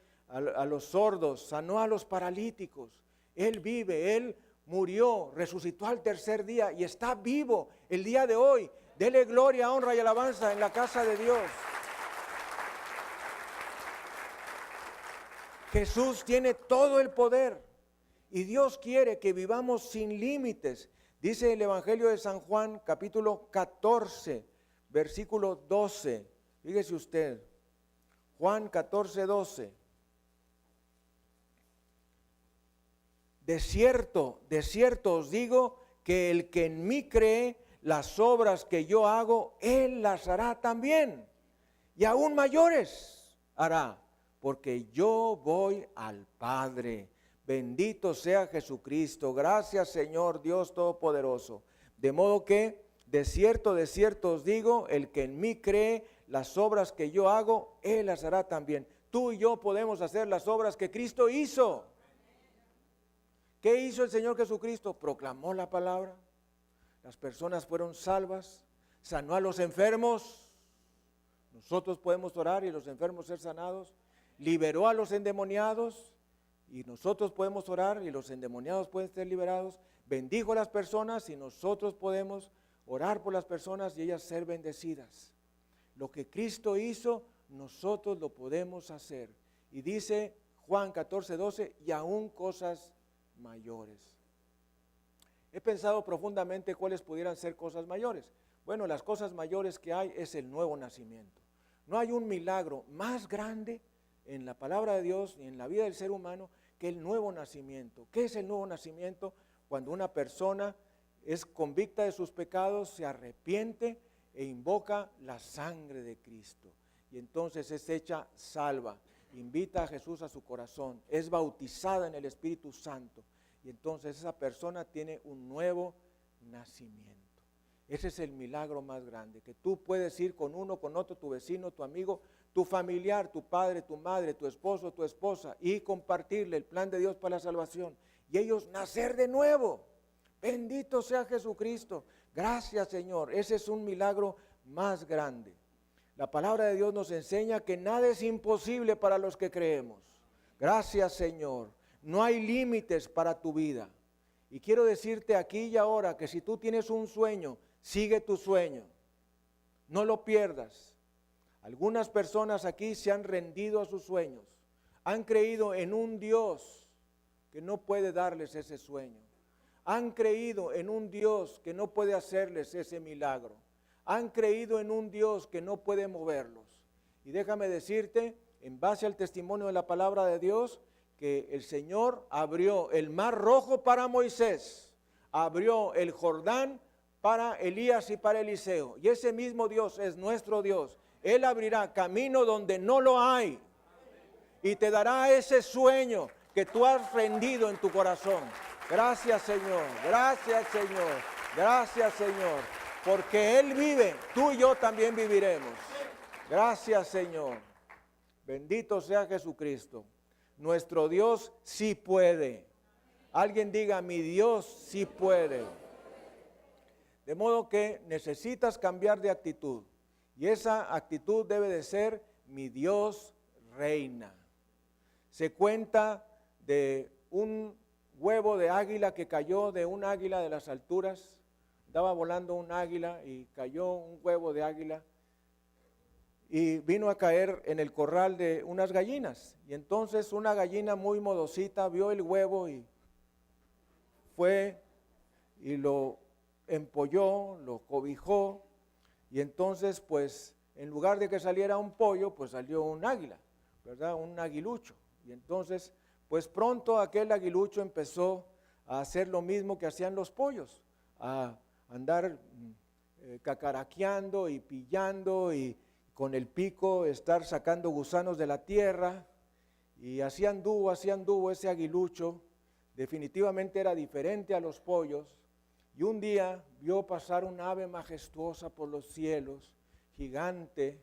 sordos, sanó a los paralíticos. Él vive, Él murió, resucitó al tercer día y está vivo el día de hoy. Dele gloria, honra y alabanza en la casa de Dios. Jesús tiene todo el poder y Dios quiere que vivamos sin límites. Dice el Evangelio de San Juan, capítulo 14, versículo 12. Fíjese usted, Juan 14, 12. De cierto os digo que el que en mí cree, las obras que yo hago, Él las hará también, y aún mayores hará, porque yo voy al Padre. Bendito sea Jesucristo. Gracias, Señor Dios Todopoderoso. De modo que, de cierto os digo, el que en mí cree, las obras que yo hago, Él las hará también. Tú y yo podemos hacer las obras que Cristo hizo. ¿Qué hizo el Señor Jesucristo? Proclamó la palabra. Las personas fueron salvas, sanó a los enfermos. Nosotros podemos orar y los enfermos ser sanados. Liberó a los endemoniados y nosotros podemos orar y los endemoniados pueden ser liberados. Bendijo a las personas y nosotros podemos orar por las personas y ellas ser bendecidas. Lo que Cristo hizo, nosotros lo podemos hacer. Y dice Juan 14, 12, y aún cosas mayores. He pensado profundamente cuáles pudieran ser cosas mayores. Bueno, las cosas mayores que hay es el nuevo nacimiento. No hay un milagro más grande en la palabra de Dios ni en la vida del ser humano que el nuevo nacimiento. ¿Qué es el nuevo nacimiento? Cuando una persona es convicta de sus pecados, se arrepiente e invoca la sangre de Cristo. Y entonces es hecha salva, invita a Jesús a su corazón, es bautizada en el Espíritu Santo. Y entonces esa persona tiene un nuevo nacimiento. Ese es el milagro más grande, que tú puedes ir con uno, con otro, tu vecino, tu amigo, tu familiar, tu padre, tu madre, tu esposo, tu esposa, y compartirle el plan de Dios para la salvación. Y ellos nacer de nuevo. Bendito sea Jesucristo. Gracias, Señor. Ese es un milagro más grande. La palabra de Dios nos enseña que nada es imposible para los que creemos. Gracias, Señor. No hay límites para tu vida. Y quiero decirte aquí y ahora que si tú tienes un sueño, sigue tu sueño. No lo pierdas. Algunas personas aquí se han rendido a sus sueños. Han creído en un Dios que no puede darles ese sueño. Han creído en un Dios que no puede hacerles ese milagro. Han creído en un Dios que no puede moverlos. Y déjame decirte, en base al testimonio de la palabra de Dios, que el Señor abrió el mar rojo para Moisés, abrió el Jordán para Elías y para Eliseo. Y ese mismo Dios es nuestro Dios. Él abrirá camino donde no lo hay. Y te dará ese sueño que tú has rendido en tu corazón. Gracias, Señor. Gracias, Señor. Gracias, Señor. Porque Él vive, tú y yo también viviremos. Gracias, Señor. Bendito sea Jesucristo. Nuestro Dios sí puede. Alguien diga, mi Dios sí puede. De modo que necesitas cambiar de actitud. Y esa actitud debe de ser, mi Dios reina. Se cuenta de un huevo de águila que cayó de un águila de las alturas. Estaba volando un águila y cayó un huevo de águila y vino a caer en el corral de unas gallinas. Y entonces una gallina muy modosita vio el huevo y fue y lo empolló, lo cobijó, y entonces pues en lugar de que saliera un pollo, pues salió un águila, ¿verdad? Un aguilucho. Y entonces pues pronto aquel aguilucho empezó a hacer lo mismo que hacían los pollos, a andar cacaraqueando y pillando y con el pico estar sacando gusanos de la tierra, y así anduvo ese aguilucho. Definitivamente era diferente a los pollos, y un día vio pasar un ave majestuosa por los cielos, gigante,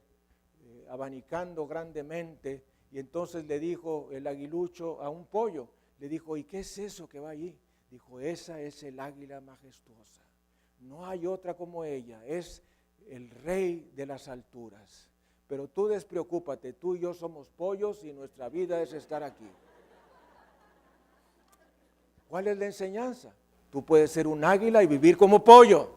abanicando grandemente, y entonces le dijo el aguilucho a un pollo, le dijo: ¿y qué es eso que va allí? Dijo: esa es el águila majestuosa, no hay otra como ella, es el rey de las alturas. Pero tú despreocúpate, tú y yo somos pollos y nuestra vida es estar aquí. ¿Cuál es la enseñanza? Tú puedes ser un águila y vivir como pollo.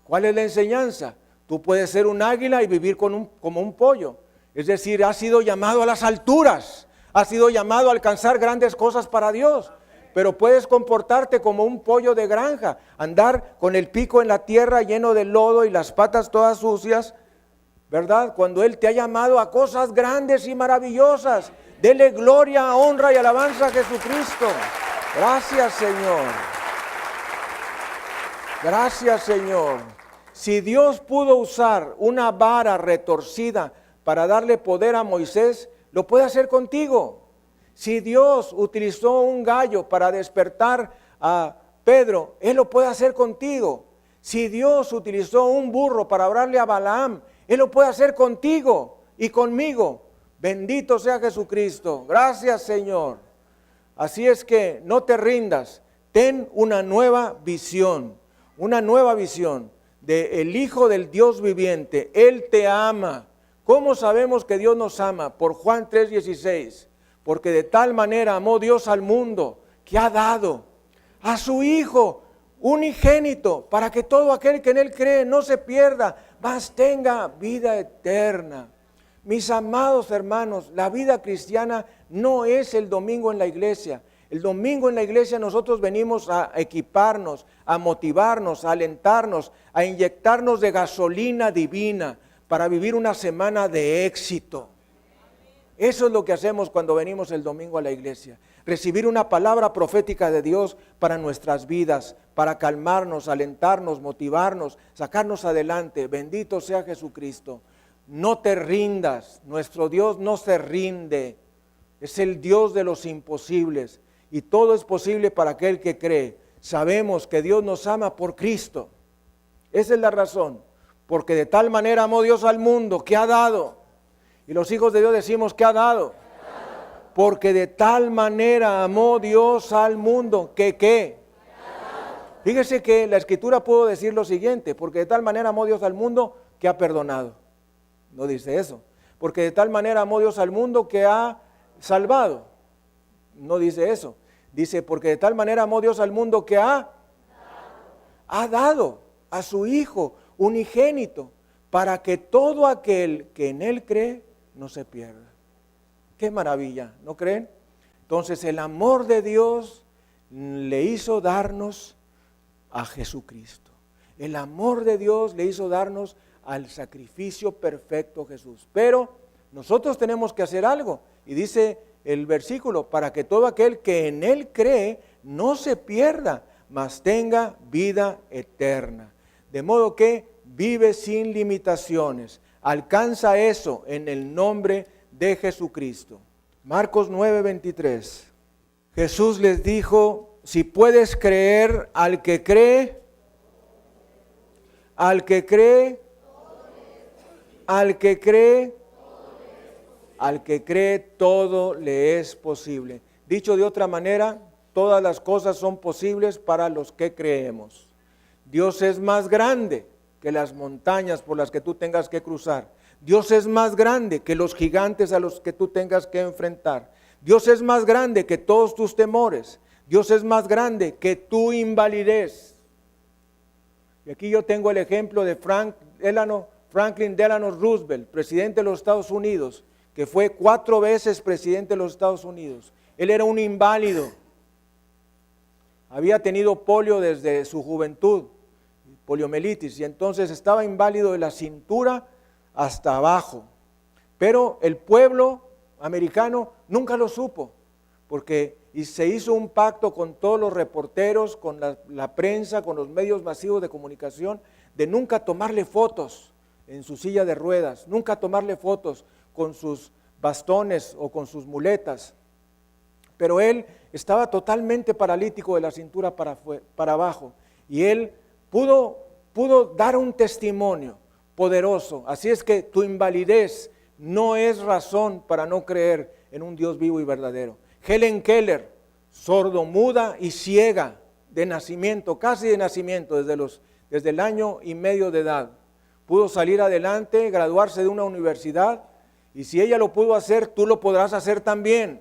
¿Cuál es la enseñanza? Tú puedes ser un águila y vivir como un pollo. Es decir, has sido llamado a las alturas, has sido llamado a alcanzar grandes cosas para Dios. Pero puedes comportarte como un pollo de granja, andar con el pico en la tierra lleno de lodo y las patas todas sucias, ¿verdad? Cuando Él te ha llamado a cosas grandes y maravillosas. Dele gloria, honra y alabanza a Jesucristo. Gracias, Señor. Gracias, Señor. Si Dios pudo usar una vara retorcida para darle poder a Moisés, lo puede hacer contigo. Si Dios utilizó un gallo para despertar a Pedro, Él lo puede hacer contigo. Si Dios utilizó un burro para hablarle a Balaam, Él lo puede hacer contigo y conmigo. Bendito sea Jesucristo. Gracias, Señor. Así es que no te rindas. Ten una nueva visión de el Hijo del Dios viviente. Él te ama. ¿Cómo sabemos que Dios nos ama? Por Juan 3:16. Porque de tal manera amó Dios al mundo que ha dado a su Hijo unigénito, para que todo aquel que en Él cree no se pierda, mas tenga vida eterna. Mis amados hermanos, la vida cristiana no es el domingo en la iglesia. El domingo en la iglesia nosotros venimos a equiparnos, a motivarnos, a alentarnos, a inyectarnos de gasolina divina para vivir una semana de éxito. Eso es lo que hacemos cuando venimos el domingo a la iglesia. Recibir una palabra profética de Dios para nuestras vidas, para calmarnos, alentarnos, motivarnos, sacarnos adelante. Bendito sea Jesucristo. No te rindas, nuestro Dios no se rinde. Es el Dios de los imposibles y todo es posible para aquel que cree. Sabemos que Dios nos ama por Cristo. Esa es la razón. Porque de tal manera amó Dios al mundo que ha dado. Y los hijos de Dios decimos que ha dado. Porque de tal manera amó Dios al mundo que ¿qué? Fíjese que la Escritura pudo decir lo siguiente: porque de tal manera amó Dios al mundo que ha perdonado. No dice eso. Porque de tal manera amó Dios al mundo que ha salvado. No dice eso. Dice: porque de tal manera amó Dios al mundo que ha dado a su Hijo unigénito, para que todo aquel que en Él cree no se pierda. ¡Qué maravilla! ¿No creen? Entonces el amor de Dios le hizo darnos a Jesucristo. El amor de Dios le hizo darnos al sacrificio perfecto Jesús. Pero nosotros tenemos que hacer algo. Y dice el versículo: para que todo aquel que en Él cree no se pierda, mas tenga vida eterna. De modo que vive sin limitaciones. Alcanza eso en el nombre de Jesucristo. Marcos 9:23. Jesús les dijo: si puedes creer, al que cree, al que cree, al que cree, al que cree, todo le es posible. Dicho de otra manera, todas las cosas son posibles para los que creemos. Dios es más grande que las montañas por las que tú tengas que cruzar. Dios es más grande que los gigantes a los que tú tengas que enfrentar. Dios es más grande que todos tus temores. Dios es más grande que tu invalidez. Y aquí yo tengo el ejemplo de Franklin Delano Roosevelt, presidente de los Estados Unidos, que fue 4 veces presidente de los Estados Unidos. Él era un inválido. Había tenido polio desde su juventud, poliomielitis, y entonces estaba inválido de la cintura hasta abajo. Pero el pueblo americano nunca lo supo, porque se hizo un pacto con todos los reporteros, con la prensa, con los medios masivos de comunicación, de nunca tomarle fotos en su silla de ruedas, nunca tomarle fotos con sus bastones o con sus muletas. Pero él estaba totalmente paralítico de la cintura para abajo, y él pudo dar un testimonio poderoso. Así es que tu invalidez no es razón para no creer en un Dios vivo y verdadero. Helen Keller, sordomuda y ciega de nacimiento, casi de nacimiento, desde el año y medio de edad, pudo salir adelante, graduarse de una universidad, y si ella lo pudo hacer, tú lo podrás hacer también.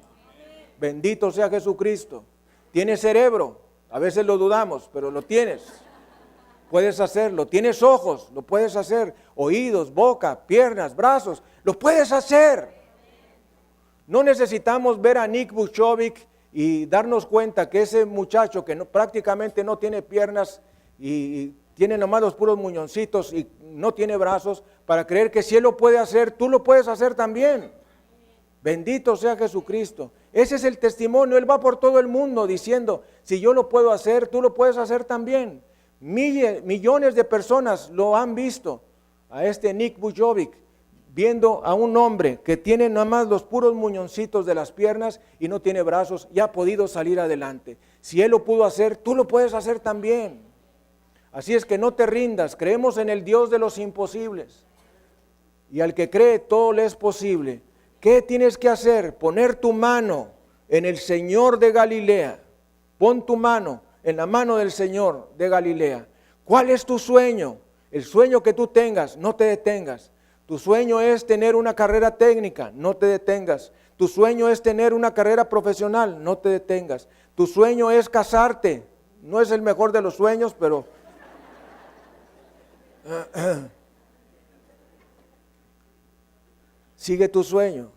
Bendito sea Jesucristo. Tienes cerebro, a veces lo dudamos, pero lo tienes. Puedes hacerlo. Tienes ojos, lo puedes hacer. Oídos, boca, piernas, brazos, lo puedes hacer. No necesitamos ver a Nick Vujicic y darnos cuenta que ese muchacho que prácticamente no tiene piernas y tiene nomás los puros muñoncitos y no tiene brazos, para creer que si él lo puede hacer, tú lo puedes hacer también. Bendito sea Jesucristo. Ese es el testimonio. Él va por todo el mundo diciendo, si yo lo puedo hacer, tú lo puedes hacer también. Millones de personas lo han visto, a este Nick Vujicic, viendo a un hombre que tiene nada más los puros muñoncitos de las piernas y no tiene brazos, y ha podido salir adelante. Si él lo pudo hacer, tú lo puedes hacer también. Así es que no te rindas, creemos en el Dios de los imposibles, y al que cree todo le es posible. ¿Qué tienes que hacer? Poner tu mano en el Señor de Galilea. Pon tu mano en la mano del Señor de Galilea. ¿Cuál es tu sueño? El sueño que tú tengas, no te detengas. Tu sueño es tener una carrera técnica, no te detengas. Tu sueño es tener una carrera profesional, no te detengas. Tu sueño es casarte. No es el mejor de los sueños, pero sigue tu sueño.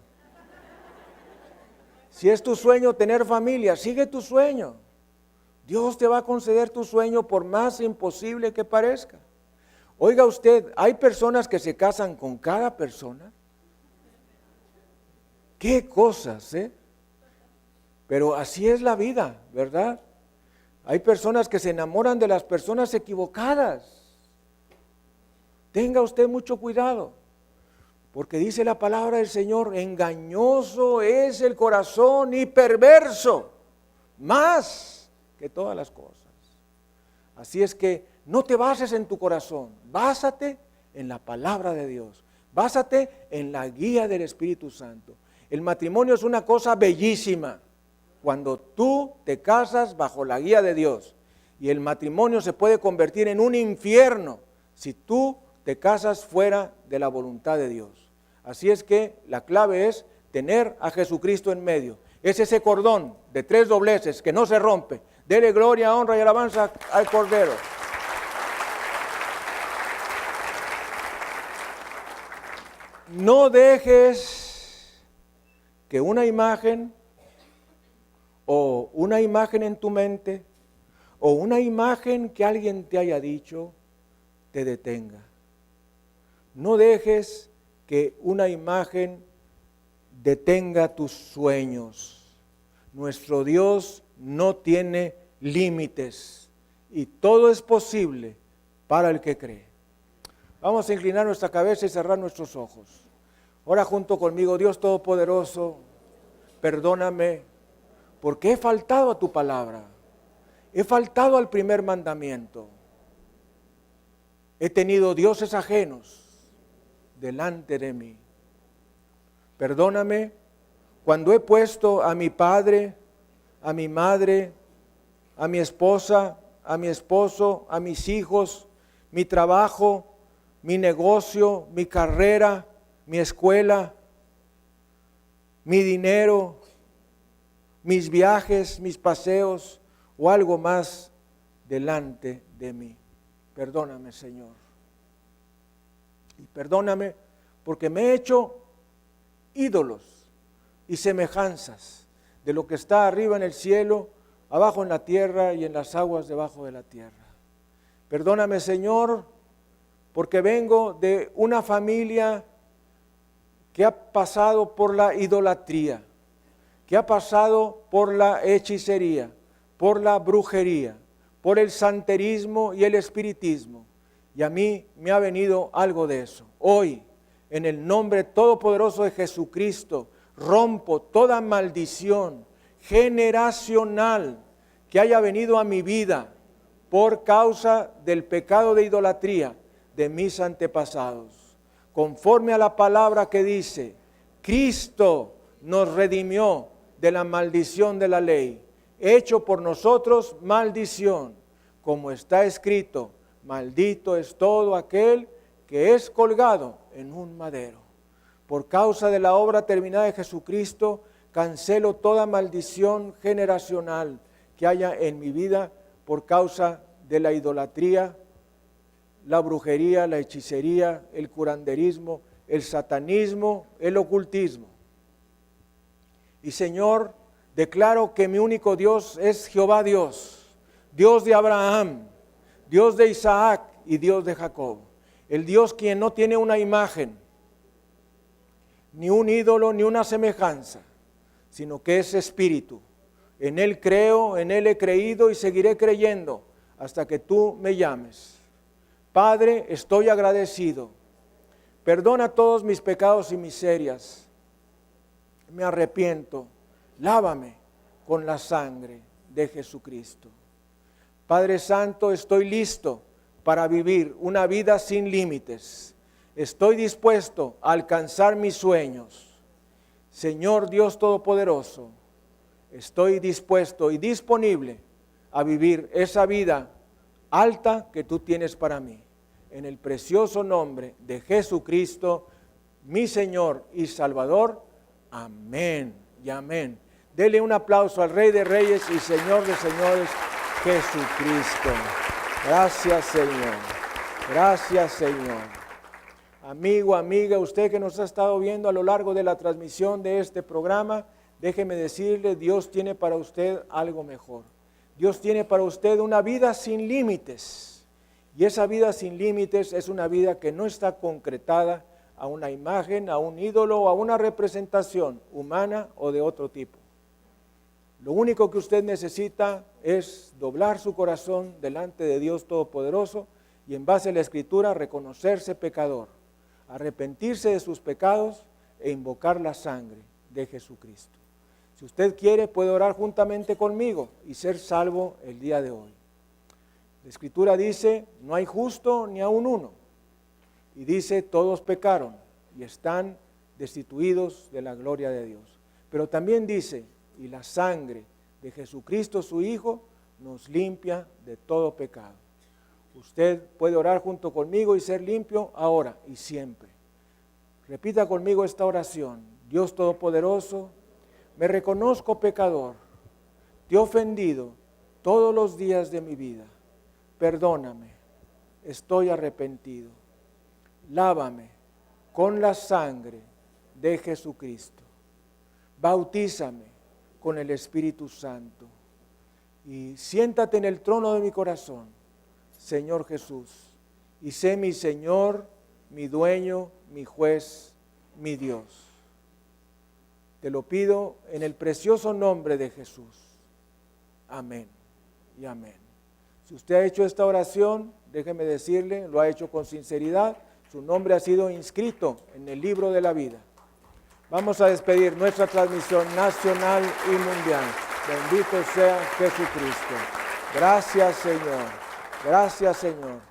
Si es tu sueño tener familia, sigue tu sueño. Dios te va a conceder tu sueño por más imposible que parezca. Oiga usted, hay personas que se casan con cada persona. Qué cosas, ¿eh? Pero así es la vida, ¿verdad? Hay personas que se enamoran de las personas equivocadas. Tenga usted mucho cuidado, porque dice la palabra del Señor, engañoso es el corazón y perverso, más que todas las cosas. Así es que no te bases en tu corazón, básate en la palabra de Dios, básate en la guía del Espíritu Santo. El matrimonio es una cosa bellísima cuando tú te casas bajo la guía de Dios, y el matrimonio se puede convertir en un infierno si tú te casas fuera de la voluntad de Dios. Así es que la clave es tener a Jesucristo en medio. Es ese cordón de 3 dobleces que no se rompe. Dele gloria, honra y alabanza al Cordero. No dejes que una imagen o una imagen en tu mente o una imagen que alguien te haya dicho te detenga. No dejes que una imagen detenga tus sueños. Nuestro Dios no tiene límites y todo es posible para el que cree. Vamos a inclinar nuestra cabeza y cerrar nuestros ojos. Ora junto conmigo. Dios Todopoderoso, perdóname porque he faltado a tu palabra, he faltado al primer mandamiento, he tenido dioses ajenos delante de mí. Perdóname cuando he puesto a mi padre, a mi madre, a mi esposa, a mi esposo, a mis hijos, mi trabajo, mi negocio, mi carrera, mi escuela, mi dinero, mis viajes, mis paseos o algo más delante de mí. Perdóname, Señor. Y perdóname porque me he hecho ídolos y semejanzas de lo que está arriba en el cielo, abajo en la tierra y en las aguas debajo de la tierra. Perdóname, Señor, porque vengo de una familia que ha pasado por la idolatría, que ha pasado por la hechicería, por la brujería, por el santerismo y el espiritismo. Y a mí me ha venido algo de eso. Hoy, en el nombre todopoderoso de Jesucristo, rompo toda maldición generacional que haya venido a mi vida por causa del pecado de idolatría de mis antepasados. Conforme a la palabra que dice, Cristo nos redimió de la maldición de la ley, hecho por nosotros maldición, como está escrito, maldito es todo aquel que es colgado en un madero. Por causa de la obra terminada de Jesucristo, cancelo toda maldición generacional que haya en mi vida por causa de la idolatría, la brujería, la hechicería, el curanderismo, el satanismo, el ocultismo. Y Señor, declaro que mi único Dios es Jehová Dios, Dios de Abraham, Dios de Isaac y Dios de Jacob. El Dios quien no tiene una imagen, ni un ídolo, ni una semejanza, sino que es espíritu. En Él creo, en Él he creído y seguiré creyendo hasta que tú me llames. Padre, estoy agradecido. Perdona todos mis pecados y miserias. Me arrepiento. Lávame con la sangre de Jesucristo. Padre Santo, estoy listo para vivir una vida sin límites. Estoy dispuesto a alcanzar mis sueños. Señor Dios Todopoderoso, estoy dispuesto y disponible a vivir esa vida alta que tú tienes para mí. En el precioso nombre de Jesucristo, mi Señor y Salvador. Amén y amén. Dele un aplauso al Rey de Reyes y Señor de Señores, Jesucristo. Gracias, Señor. Gracias, Señor. Amigo, amiga, usted que nos ha estado viendo a lo largo de la transmisión de este programa, déjeme decirle, Dios tiene para usted algo mejor. Dios tiene para usted una vida sin límites. Y esa vida sin límites es una vida que no está concretada a una imagen, a un ídolo o a una representación humana o de otro tipo. Lo único que usted necesita es doblar su corazón delante de Dios Todopoderoso y en base a la Escritura reconocerse pecador, arrepentirse de sus pecados e invocar la sangre de Jesucristo. Si usted quiere, puede orar juntamente conmigo y ser salvo el día de hoy. La Escritura dice, no hay justo ni aun uno. Y dice, todos pecaron y están destituidos de la gloria de Dios. Pero también dice, y la sangre de Jesucristo su Hijo nos limpia de todo pecado. Usted puede orar junto conmigo y ser limpio ahora y siempre. Repita conmigo esta oración. Dios Todopoderoso, me reconozco pecador, te he ofendido todos los días de mi vida. Perdóname, estoy arrepentido. Lávame con la sangre de Jesucristo. Bautízame con el Espíritu Santo. Y siéntate en el trono de mi corazón, Señor Jesús, y sé mi Señor, mi dueño, mi juez, mi Dios. Te lo pido en el precioso nombre de Jesús. Amén y amén. Si usted ha hecho esta oración, déjeme decirle, lo ha hecho con sinceridad, su nombre ha sido inscrito en el libro de la vida. Vamos a despedir nuestra transmisión nacional y mundial. Bendito sea Jesucristo. Gracias, Señor. Gracias, Señor.